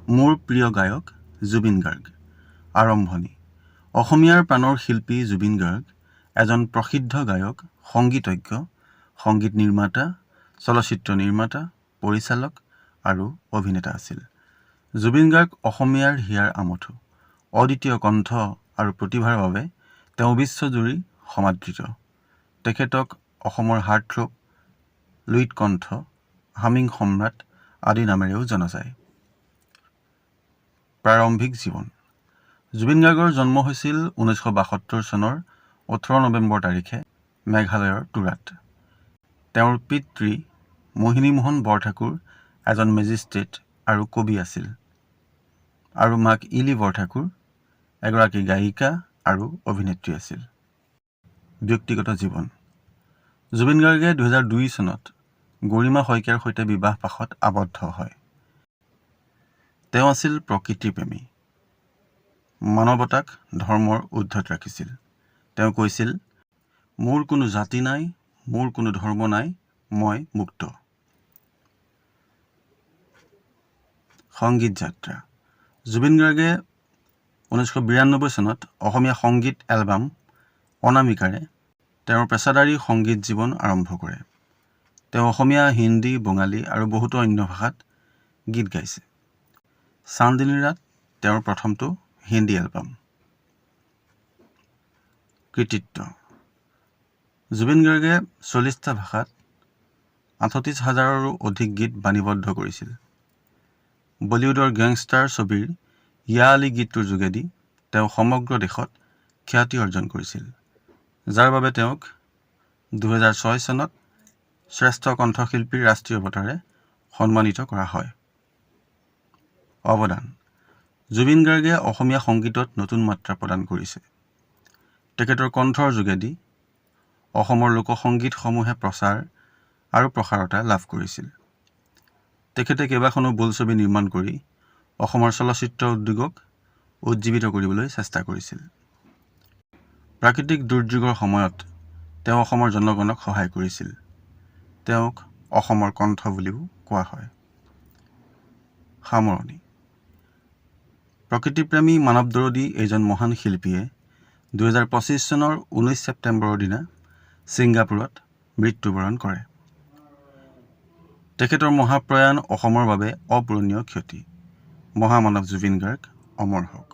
মোৰ প্ৰিয় গায়ক জুবিন গাৰ্গ। আৰম্ভণি। অসমীয়াৰ প্ৰাণৰ শিল্পী জুবিন গাৰ্গ এজন প্ৰসিদ্ধ গায়ক, সংগীতজ্ঞ, সংগীত নিৰ্মাতা, চলচ্চিত্ৰ নিৰ্মাতা, পৰিচালক আৰু অভিনেতা আছিল। জুবিন গাৰ্গ অসমীয়াৰ হিয়াৰ আমঠু। অদ্বিতীয় কণ্ঠ আৰু প্ৰতিভাৰ বাবে তেওঁ বিশ্বজুৰি সমাদৃত। তেখেতক অসমৰ হাৰ্টথ্ৰব, লুইত কণ্ঠ, হামিং সম্ৰাট আদি নামেৰেও জনা যায়। প্ৰাৰম্ভিক জীৱন। জুবিন গাৰ্গৰ জন্ম হৈছিল 1972 চনৰ 18 নৱেম্বৰ তাৰিখে মেঘালয়ৰ তুৰাত। তেওঁৰ পিতৃ মোহিনী মোহন বৰঠাকুৰ এজন মেজিষ্ট্ৰেট আৰু কবি আছিল আৰু মাক ইলি বৰঠাকুৰ এগৰাকী গায়িকা আৰু অভিনেত্ৰী আছিল। ব্যক্তিগত জীৱন। জুবিন গাৰ্গে 2002 চনত গৰিমা শইকীয়াৰ সৈতে বিবাহ পাশত আবদ্ধ হয়। তেওঁ আছিল প্ৰকৃতিপ্ৰেমী। মানৱতাক ধৰ্মৰ ঊৰ্ধ্বত ৰাখিছিল। তেওঁ কৈছিল, মোৰ কোনো জাতি নাই, মোৰ কোনো ধৰ্ম নাই, মই মুক্ত। সংগীত যাত্ৰা। জুবিন গাৰ্গে 1992 চনত অসমীয়া সংগীত এলবাম অনামিকাৰে তেওঁৰ পেছাদাৰী সংগীত জীৱন আৰম্ভ কৰে। তেওঁ অসমীয়া, হিন্দী, বঙালী আৰু বহুতো অন্য ভাষাত গীত গাইছে। চান্দনী ৰাত তেওঁৰ প্ৰথমটো হিন্দী এলবাম। কৃতিত্ব। জুবিন গাৰ্গে 40টা ভাষাত 38,000ৰো অধিক গীত বাণীবদ্ধ কৰিছিল। বলিউডৰ গেংষ্টাৰ ছবিৰ ইয়া আলি গীতটোৰ যোগেদি তেওঁ সমগ্ৰ দেশত খ্যাতি অৰ্জন কৰিছিল, যাৰ বাবে তেওঁক 2006 চনত শ্ৰেষ্ঠ কণ্ঠশিল্পীৰ ৰাষ্ট্ৰীয় বঁটাৰে সন্মানিত কৰা হয়। অৱদান। জুবিন গাৰ্গে অসমীয়া সংগীতত নতুন মাত্ৰা প্ৰদান কৰিছে। তেখেতৰ কণ্ঠৰ যোগেদি অসমৰ লোকসংগীতসমূহে প্ৰচাৰ আৰু প্ৰসাৰতা লাভ কৰিছিল। তেখেতে কেইবাখনো বোলছবি নিৰ্মাণ কৰি অসমৰ চলচ্চিত্ৰ উদ্যোগক উজ্জীৱিত কৰিবলৈ চেষ্টা কৰিছিল। প্ৰাকৃতিক দুৰ্যোগৰ সময়ত তেওঁ অসমৰ জনগণক সহায় কৰিছিল। তেওঁক অসমৰ কণ্ঠ বুলিও কোৱা হয়। সামৰণি। প্ৰকৃতিপ্ৰেমী মানৱদৰদী এইজন মহান শিল্পীয়ে 2025 চনৰ 19 ছেপ্টেম্বৰৰ দিনা ছিংগাপুৰত মৃত্যুবৰণ কৰে। তেখেতৰ মহাপ্ৰয়াণ অসমৰ বাবে অপূৰণীয় ক্ষতি। মহামানৱ জুবিন গাৰ্গ অমৰ হওক।